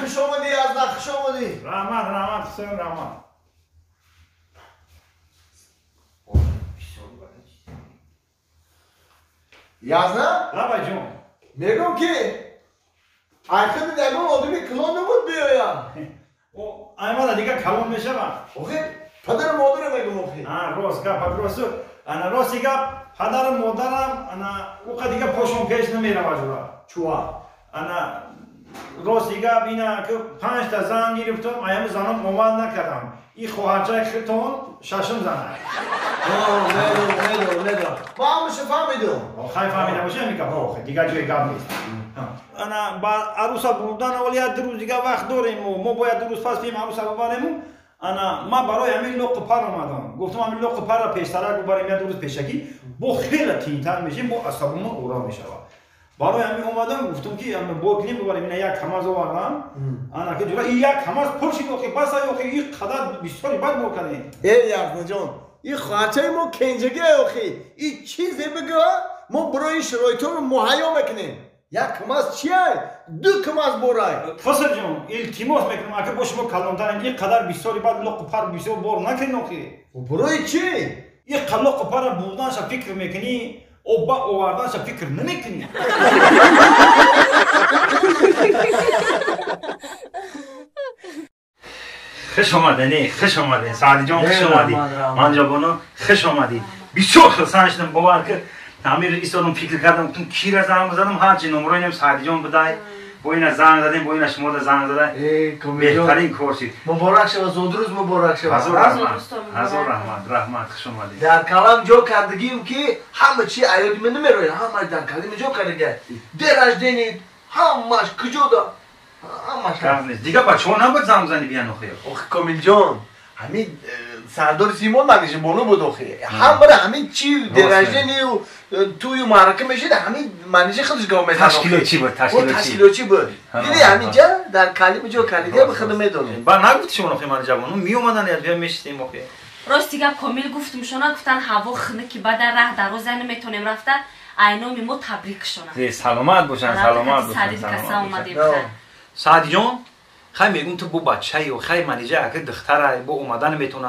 خوش آمدی از نه خوش آمدی رحمت حسین رحمت یازنا؟ لابا جون میگم که arkada demir oldu bir klon mu diyor ya. O ayma da diga kalon meşe var. Okey. Padarım modura megum okey. Ha roska patrosu. Ana rosiga padarım modaram ana o kadiga poşon peş nemira vajura. Çuva. Ana rosiga bina ki 5 ta zan giriftim ayamı zanım oman nakadam. İ khoharcay khiton şaşım zanar. Nedo. Bağımı şifa mıydı? O khay famida boşe mi kapı? Diga joy gabli. Ana ba arusa buldan avliya درuz diga vaqt داریم و ما باید درست پس بیم عروسا ببریم انا ما برای همین لق پر اومدم گفتم همین لق پر را پیشتر ببریم یا درست پیشکی با خیلی تینتر میشیم با عصبمون اورام میشه برای همین اومدم گفتم که همین با کلیم ببریم اینا یک کماز آوردم انا که جلو این یک کماز پرشید که بس یا که این قدر بسیاری بد میکنه ای یارنا جان این خاطر ما کنجگی اوکی این چیزی بگو ما برای شرایطمون مهیا میکنیم یک کماز چیه؟ دو کماز برای فصل جان التماس میکنم اگه با شما کلانترین این قدر بسیاری بعد لق پر بسیار بار نکنین اوکی برای چی؟ این لق پر بودنش فکر میکنی او با آوردنش فکر نمیکنی خوش آمدین خوش آمدین سعدی جان خوش آمدی من جوانو خوش آمدی بسیار خوشحال شدم باور کن تعمیر ایستادم فکر کردم گفتم کی را زنگ بزنم هرچی نمره نیم سعدی جان بدای با این زنگ زدیم با این شما زنگ زدن بهترین کار شد مبارک شما زودروز مبارک شما حضور رحمت خوش آمدید در کلام جو کردگیم که همه چی ایادی من نمیروید همه در کلام جو کردگیم درش دینید همش کجودا همش دیگه بچه ها نباید زنگ بزنی بیان خیر آخه کامیل جان همین سردار سیمون نمیشه بانو بود آخه هم برای همین چی درجه نیو توی معرکه میشید همین منیشه خودش گام میزنه تشکیلاتی بود تشکیلاتی بود دیدی همینجا در کلیم جو کلیدی به خودم میدونیم با نگفت شما نخی من جوانو می اومدن از بیا میشتیم آخه راستیگه کامیل گفتم شونا گفتن هوا خنه که بعد راه در روز نمیتونیم رفته عینامی ما تبریک شونا سلامت باشن سعدی جان خیلی میگم تو با بچه‌ای و خیلی منیجه اگه دختره با اومدن میتونه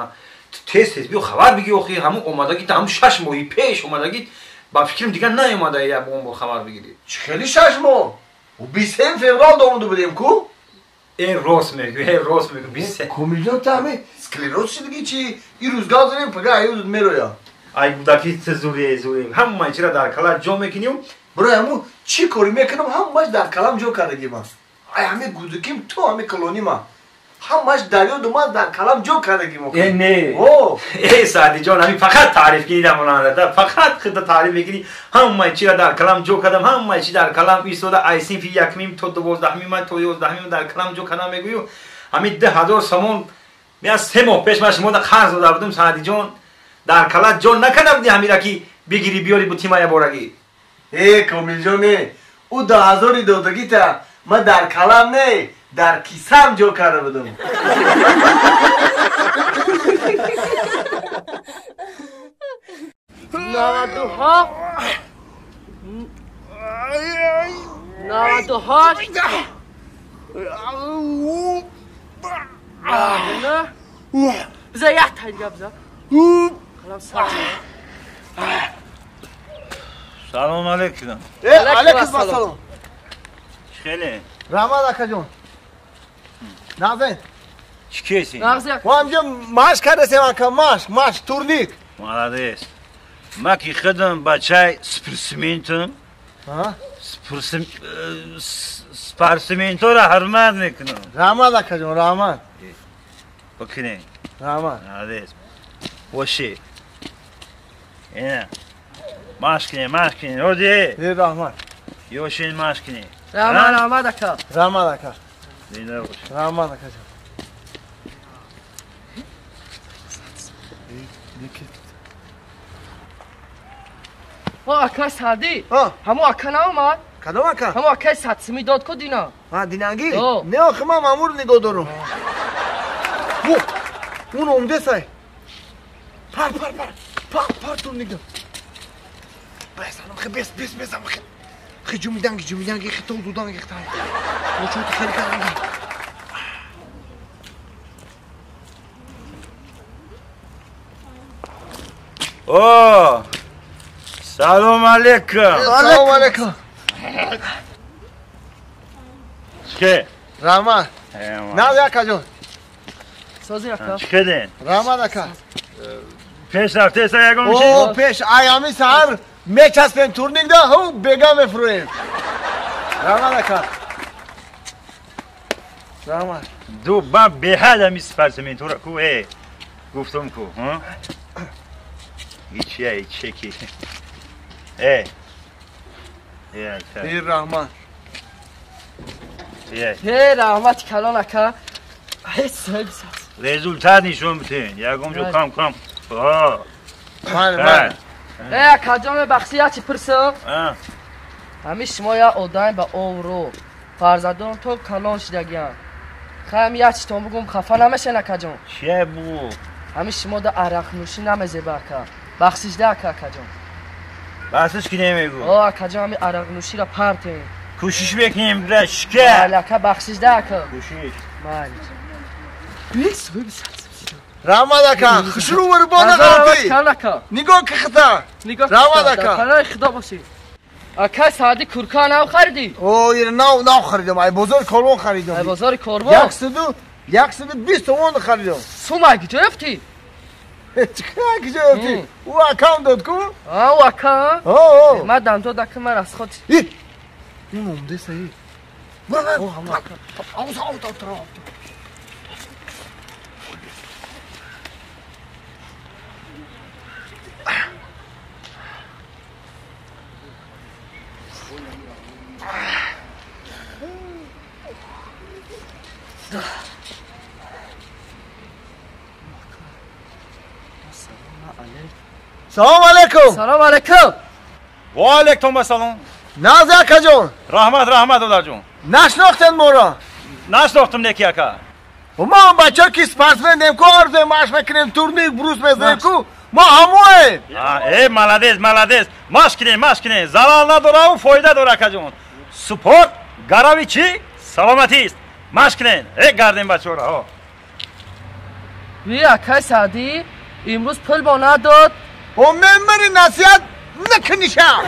تست بیو خبر بگی اخی همون اومدگی تا هم 6 ماهی پیش اومدگی با فکرم دیگه نه اومده یا با خبر بگیری خیلی 6 ماه و 20 فوریه اومده بودیم کو این راست میگه 20 کامیل جان تا همه سکلروز شدگی چی این روزگار زنیم پگاه ایود میرویا ای بودکی زوری هم ما چرا در کلا جو میکنیم برای همون چی کاری میکنم همش در کلام جو کردگیم است ای همه گودکیم تو همه کلونی ما همش دریا دوماز در کلام جو کردگیم ای نه ای سعدی جان همین فقط تعریف کردم اونها فقط خود تعریف میکنی همه چی را در کلام جو کردم همه چی در کلام ایستاده ایسین فی یکمیم تو 12 میم تو 11 میم در کلام جو کردم میگویو همین 10,000 سمون می از 3 ماه پیش من شما در قرض داده بودم سعدی جان در کلام جو نکردم دی همیرا کی بگیری بیاری بو تیمای بورگی ای کامیل جان نه او 10,000 دادگی تا ما در کلام نه در کیسم جو کرده بودم نودوها بذار یه تایید بذار سلام علیکم علیکم سلام خیلی رحمت اکا جون نازن چی کسی؟ و همجا ماش کرده سیمان که ماش تورنیک مالادیس ما کی خدم بچه سپرسمنتم سپرسمنتو را حرمت میکنم رحمت اکا جون رحمت بکنی رحمت مالادیس وشی اینه ماش کنی روزی ای رحمت یوشین ماش کنی رحمت اکا رحمت اکا دیده باشه رحمت اکا جون اکا سعدی همون اکا نامد کدام اکا؟ همون اکا ساتسمی داد کو دینا دینانگی؟ نه آخه من مامور نگاه دارم اون اومده سای پر تو نگاه بس خیلی جومیدنگی خیلی تو دودانگی چون تو خیلی کار می‌کنی. اوه سلام علیکم. سلام علیکم. چه؟ رحمت. نه اکا جون. سازی اکا. چه دین؟ رحمت اکا. پیش رفته سایگون او میشی؟ پیش ایامی سهر میچسبن تورنینگ ده هو بگا میفرویم. رحمت اکا. رحمت. دو با به حد همی سپرسمین تو را کو گفتم کو ها؟ هیچی چکی بیر رحمت. هی رحمت کلان اکا. حس حس. رزولتات نشون بتین یکم جو کم من ای اکا جان بخشی چی پرسم؟ همی شما یا آدم با اورو فرزندان تو کلان شدگیان. خواهم یا چی تو بگم خفه نمیشه اکا جان. چه بو؟ همی شما دا عرق نوشی نمیزه با اکا. بخشیش ده اکا جان. بحثش که نمیگو آه اکا جان همی عرق نوشی را پرتین. کوشش بکنیم رشکه بله اکا بخشیش ده اکا. کوشش بله. بیس بیس. رحمت اکا خشرو برو بالا غلطی. غلطی. نگاه که خطا. رحمت اکا. خدا خدا باشی. اکا سادی کورکا نو خریدی؟ او یه نو خریدم. ای بازار کارون ای خریدم. بازار کوربا. 120 تومان خریدم. سوما گرفتی؟ چقدر گرفتی؟ او اکاونت داد کو؟ او اکا. اوه. ما دم تو دکه من از خود. این اومده صحیح. برو. او هم اکا. او سلام علیکم. سلام علیکم. و علیکم السلام ناز اکا جون. رحمت دادر جون نشناختن مورا. نشناختم نکی اکا و ما بچه که سپرسمندیم که آرزه ماش میکنیم تورنیر بروس میزنیم کو ما هموه. ای ملادیز ماش کنین زلال نداره و فایده داره اکا جون سپورت گراوی چی؟ سلامتی است ماش کنین ای گردین بچه را وی اکای سادی امروز پل با نداد. و ممری نصیحت نکنیشم.